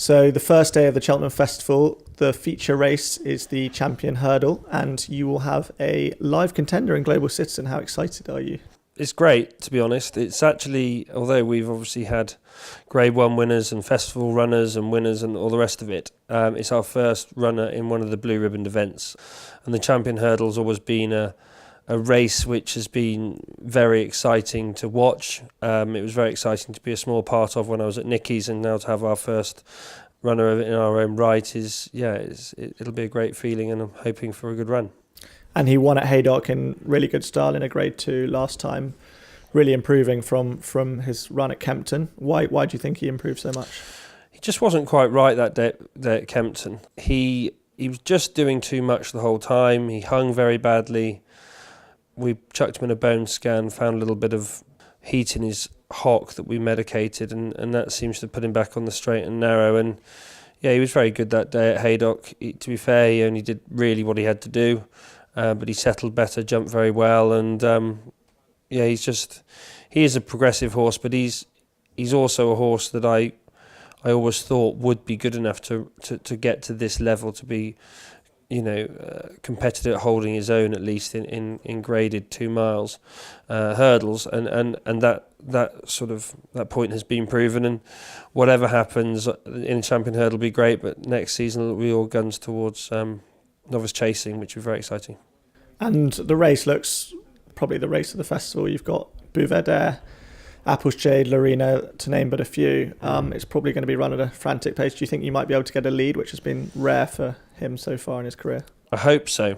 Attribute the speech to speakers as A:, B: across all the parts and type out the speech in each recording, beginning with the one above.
A: So the first day of the Cheltenham Festival, the feature race is the Champion Hurdle, and you will have a live contender in Global Citizen. How excited are you?
B: It's great, to be honest. It's actually, although we've obviously had Grade 1 winners and festival runners and winners and all the rest of it, it's our first runner in one of the blue ribbon events. And the Champion Hurdle's always been a race which has been very exciting to watch. It was very exciting to be a small part of when I was at Nicky's, and now to have our first runner of it in our own right it'll be a great feeling, and I'm hoping for a good run.
A: And he won at Haydock in really good style in a Grade 2 last time, really improving from his run at Kempton. Why do you think he improved so much?
B: He just wasn't quite right that day at Kempton. He was just doing too much the whole time. He hung very badly. We chucked him in a bone scan, found a little bit of heat in his hock that we medicated, and that seems to put him back on the straight and narrow. And yeah, he was very good that day at Haydock. To be fair, he only did really what he had to do, but he settled better, jumped very well, and he is a progressive horse, but he's also a horse that I always thought would be good enough to get to this level, to be competitive, holding his own at least in graded 2 miles hurdles, and that point has been proven. And whatever happens in Champion Hurdle will be great, but next season it'll be all guns towards novice chasing, which is very exciting.
A: And the race looks probably the race of the festival. You've got Bouvedere, Apples Jade, Lorena, to name but a few. It's probably going to be run at a frantic pace. Do you think you might be able to get a lead, which has been rare for him so far in his career?
B: I hope so.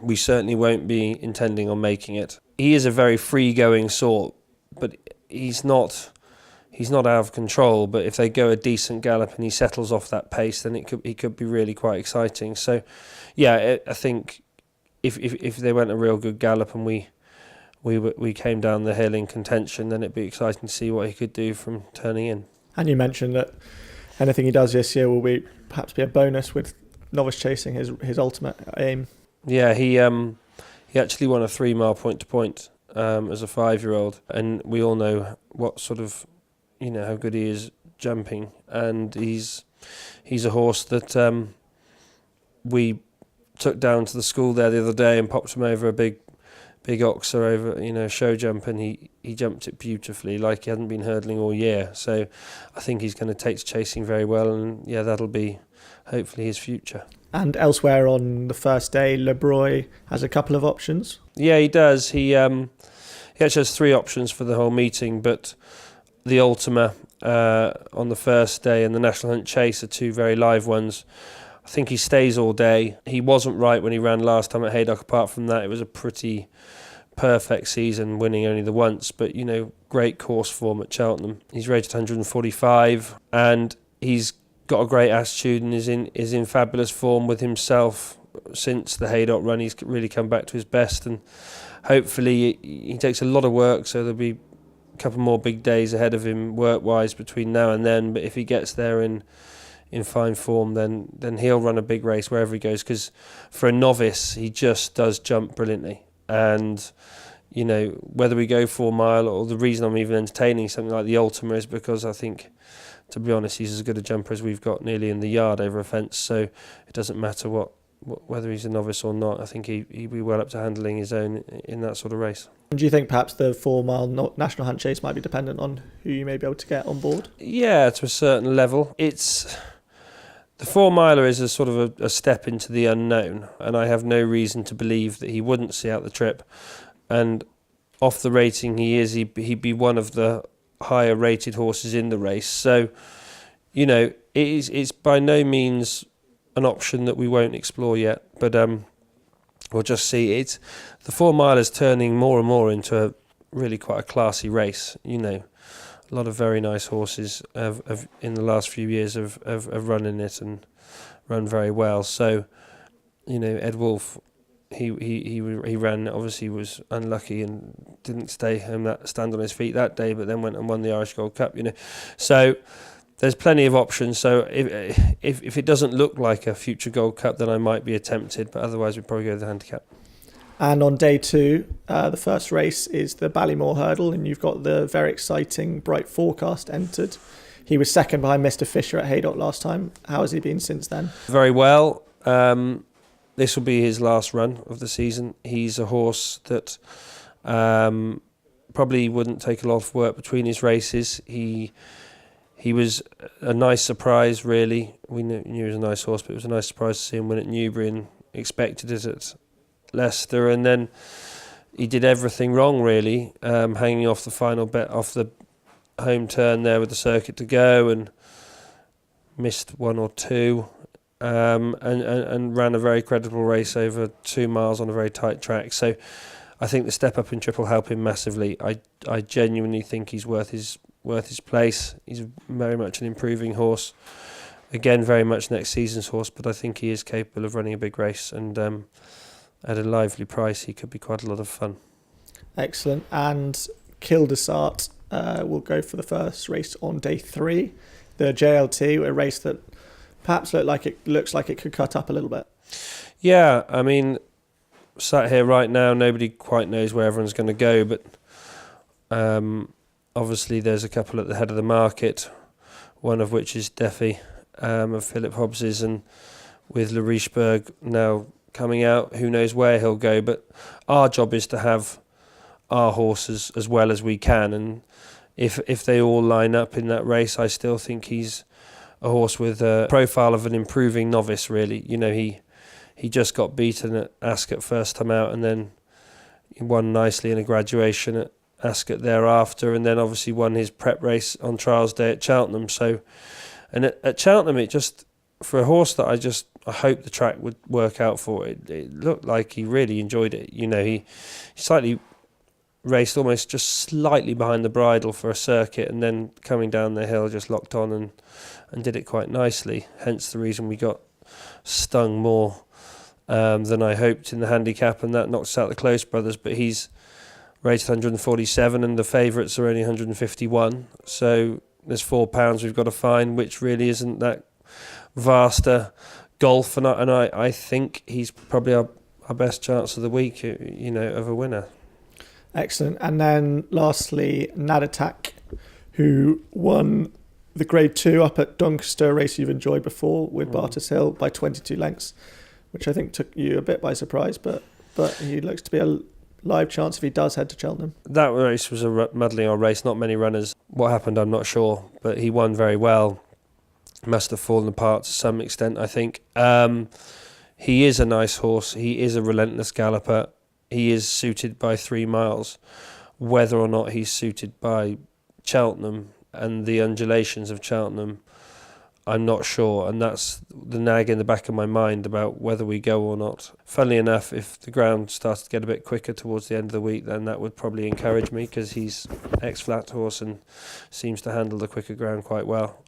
B: We certainly won't be intending on making it. He is a very free-going sort, but he's not out of control. But if they go a decent gallop and he settles off that pace, then he could be really quite exciting. So, yeah, I think if they went a real good gallop and we came down the hill in contention, then it'd be exciting to see what he could do from turning in. And
A: you mentioned that anything he does this year will perhaps be a bonus, with novice chasing his ultimate aim.
B: Yeah, he actually won a 3 mile point to point as a 5-year-old, and we all know what sort of how good he is jumping, and he's a horse that we took down to the school there the other day and popped him over a big oxer over show jump, and he jumped it beautifully, like he hadn't been hurdling all year. So I think he's going to take to chasing very well, and yeah, that'll be hopefully his future.
A: And elsewhere on the first day, Le Broy has a couple of options.
B: Yeah, he does. He actually has 3 options for the whole meeting, but the Ultima on the first day and the National Hunt Chase are 2 very live ones. I think he stays all day. He wasn't right when he ran last time at Haydock. Apart from that, it was a pretty perfect season, winning only the once, but great course form at Cheltenham. He's rated 145, and he's got a great attitude and is in fabulous form with himself since the Haydock run. He's really come back to his best, and hopefully he takes a lot of work, so there'll be a couple more big days ahead of him work-wise between now and then. But if he gets there in fine form, then he'll run a big race wherever he goes, because for a novice he just does jump brilliantly. And whether we go 4 mile, or the reason I'm even entertaining something like the Ultima is because I think, to be honest, he's as good a jumper as we've got nearly in the yard over a fence, so it doesn't matter whether he's a novice or not. I think he'd be well up to handling his own in that sort of race.
A: Do you think perhaps the 4 mile National Hunt Chase might be dependent on who you may be able to get on board?
B: Yeah, to a certain level. The 4 miler is a sort of a step into the unknown, and I have no reason to believe that he wouldn't see out the trip. And off the rating he'd be one of the higher rated horses in the race. So, it's by no means an option that we won't explore yet, but we'll just see. The 4 mile is turning more and more into really quite a classy race. A lot of very nice horses have in the last few years have run in it and run very well. So, Ed Wolf, he ran, obviously was unlucky and didn't stand on his feet that day, but then went and won the Irish Gold Cup. So there's plenty of options. So if it doesn't look like a future Gold Cup, then I might be tempted, but otherwise we'd probably go to the handicap.
A: And on day 2, the first race is the Ballymore Hurdle, and you've got the very exciting Bright Forecast entered. He was second behind Mr. Fisher at Haydock last time. How has he been since then?
B: Very well. This will be his last run of the season. He's a horse that probably wouldn't take a lot of work between his races. He was a nice surprise, really. We knew he was a nice horse, but it was a nice surprise to see him win at Newbury, and expected it at Leicester. And then he did everything wrong, really, hanging off the final bet off the home turn there with the circuit to go, and missed one or two. And ran a very credible race over 2 miles on a very tight track. So I think the step up in trip will help him massively. I genuinely think he's worth his place. He's very much an improving horse. Again, very much next season's horse, but I think he is capable of running a big race, and at a lively price, he could be quite a lot of fun.
A: Excellent. And Kildesart will go for the first race on day 3, the JLT, a race that perhaps looks like it could cut up a little bit.
B: Yeah, I mean, sat here right now, nobody quite knows where everyone's going to go, but obviously there's a couple at the head of the market, one of which is Deffy of Philip Hobbs's, and with Le Richebourg now coming out, who knows where he'll go. But our job is to have our horses as well as we can, and if they all line up in that race, I still think he's a horse with a profile of an improving novice, really. You know, he just got beaten at Ascot first time out, and then he won nicely in a graduation at Ascot thereafter, and then obviously won his prep race on Trials Day at Cheltenham. So, and at Cheltenham, it just, for a horse that I hope the track would work out for, it looked like he really enjoyed it. You know, he slightly raced almost just slightly behind the bridle for a circuit, and then coming down the hill just locked on and did it quite nicely. Hence the reason we got stung more than I hoped in the handicap, and that knocks out the Close brothers. But he's rated 147 and the favourites are only 151. So there's £4 we've got to find, which really isn't that vast a gulf. And I think he's probably our best chance of the week, you know, of a winner.
A: Excellent. And then lastly, Nadatak, who won the Grade 2 up at Doncaster, a race you've enjoyed before with Bartus Hill by 22 lengths, which I think took you a bit by surprise, but he looks to be a live chance if he does head to Cheltenham.
B: That race was a muddling old race, not many runners. What happened, I'm not sure, but he won very well. Must have fallen apart to some extent, I think. He is a nice horse. He is a relentless galloper. He is suited by 3 miles. Whether or not he's suited by Cheltenham and the undulations of Cheltenham, I'm not sure, and that's the nag in the back of my mind about whether we go or not. Funnily enough, if the ground started to get a bit quicker towards the end of the week, then that would probably encourage me, because he's ex-flat horse and seems to handle the quicker ground quite well.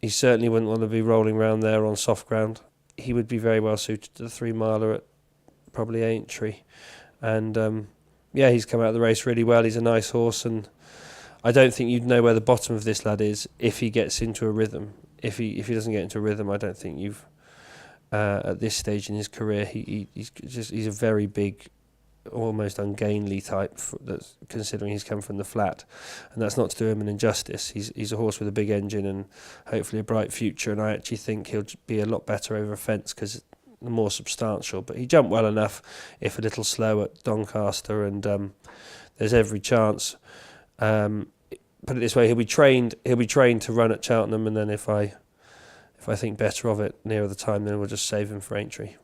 B: He certainly wouldn't want to be rolling around there on soft ground. He would be very well suited to the 3 miler at probably Aintree, and he's come out of the race really well. He's a nice horse, and I don't think you'd know where the bottom of this lad is if he gets into a rhythm. If he doesn't get into a rhythm, I don't think you've at this stage in his career, he's a very big, almost ungainly type, that's considering he's come from the flat, and that's not to do him an injustice. He's a horse with a big engine and hopefully a bright future, and I actually think he'll be a lot better over a fence because more substantial. But he jumped well enough, if a little slow, at Doncaster, and there's every chance. Put it this way, he'll be trained to run at Cheltenham, and then if I think better of it nearer the time, then we'll just save him for Aintree.